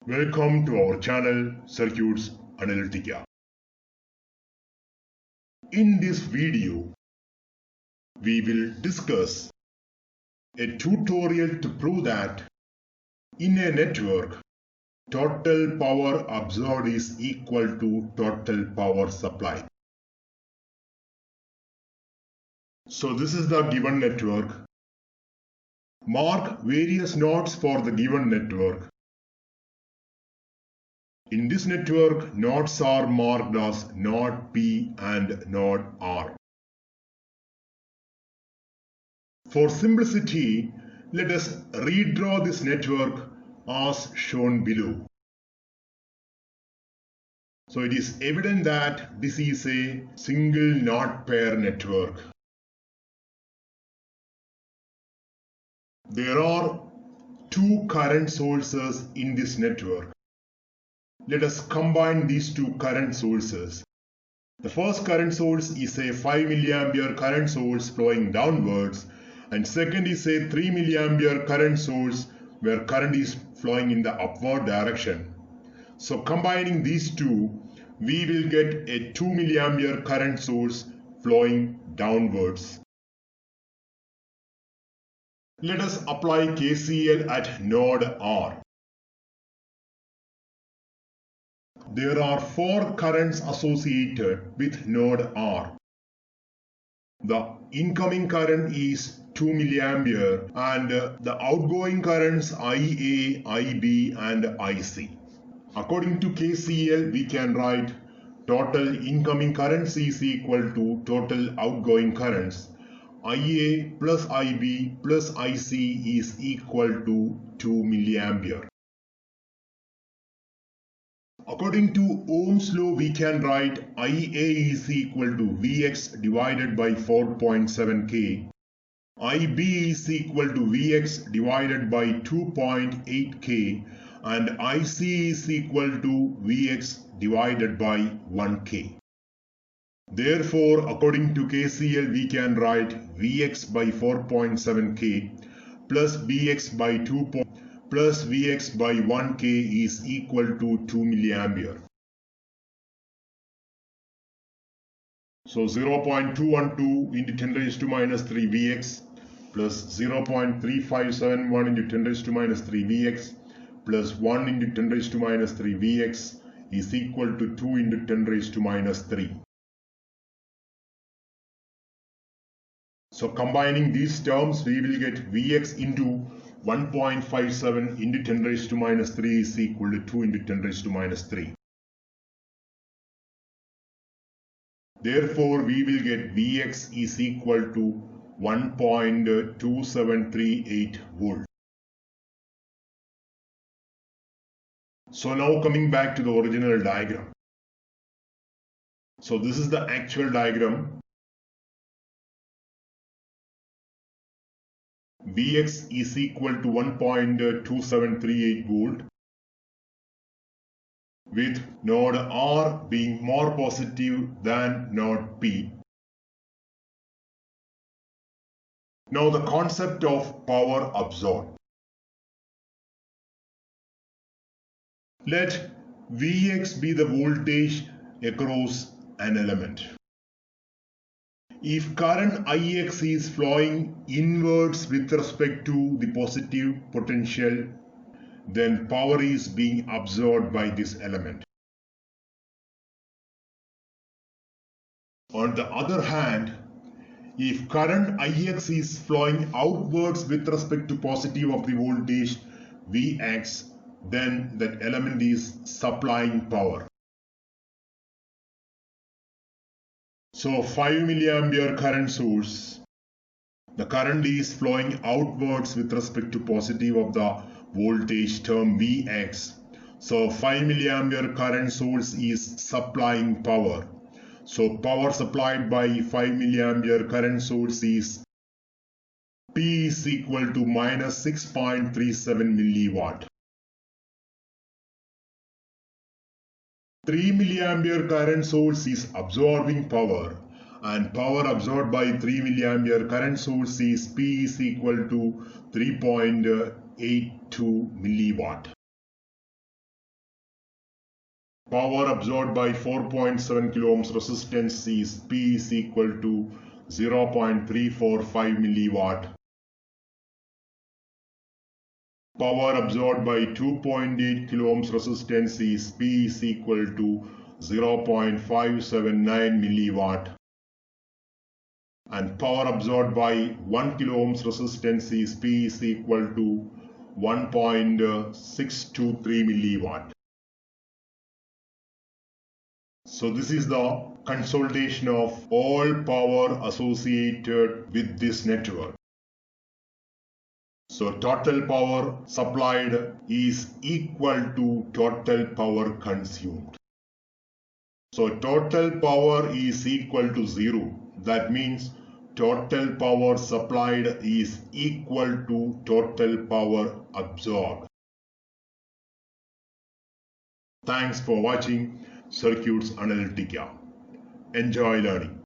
Welcome to our channel Circuits Analytica. In this video, we will discuss a tutorial to prove that in a network, total power absorbed is equal to total power supplied. So this is the given network. Mark various nodes for the given network. In this network, nodes are marked as node P and node R. For simplicity, let us redraw this network as shown below. So it is evident that this is a single node pair network. There are two current sources in this network. Let us combine these two current sources. The first current source is a 5 milliampere current source flowing downwards, and second is a 3 milliampere current source where current is flowing in the upward direction. So combining these two, we will get a 2 milliampere current source flowing downwards. Let us apply KCL at node R. There are four currents associated with node R. The incoming current is 2 milliampere and the outgoing currents IA, IB and IC. According to KCL, we can write total incoming currents is equal to total outgoing currents. IA plus IB plus IC is equal to 2 milliampere. According to Ohm's law, we can write IA is equal to Vx divided by 4.7K. IB is equal to Vx divided by 2.8K and IC is equal to Vx divided by 1K. Therefore, according to KCL, we can write Vx by 4.7K plus Vx by 2. Plus Vx by 1K is equal to 2 milliampere. So 0.212 into 10 raised to minus 3 Vx plus 0.3571 into 10 raised to minus 3 Vx plus 1 into 10 raised to minus 3 Vx is equal to 2 into 10 raised to minus 3. So combining these terms, we will get Vx into 1.57 into 10 raised to minus 3 is equal to 2 into 10 raised to minus 3. Therefore, we will get Vx is equal to 1.2738 volt. So now coming back to the original diagram. So this is the actual diagram. Vx is equal to 1.2738 volt with node R being more positive than node P. Now the concept of power absorbed. Let Vx be the voltage across an element. If current Ix is flowing inwards with respect to the positive potential, then power is being absorbed by this element. On the other hand, if current Ix is flowing outwards with respect to positive of the voltage Vx, then that element is supplying power. So 5 milliampere current source, the current is flowing outwards with respect to positive of the voltage term Vx. So 5 milliampere current source is supplying power. So power supplied by 5 milliampere current source is P is equal to minus 6.37 milliwatt. 3 milliampere current source is absorbing power, and power absorbed by 3 milliampere current source is P is equal to 3.82 milliwatt. Power absorbed by 4.7 kilo ohms resistance is P is equal to 0.345 milliwatt. Power absorbed by 2.8 kilo ohms resistance is P is equal to 0.579 milliwatt. And power absorbed by 1 kilo ohms resistance is P is equal to 1.623 milliwatt. So this is the consolidation of all power associated with this network. So total power supplied is equal to total power consumed. So total power is equal to 0. That means total power supplied is equal to total power absorbed. Thanks for watching Circuits Analytica. Enjoy learning.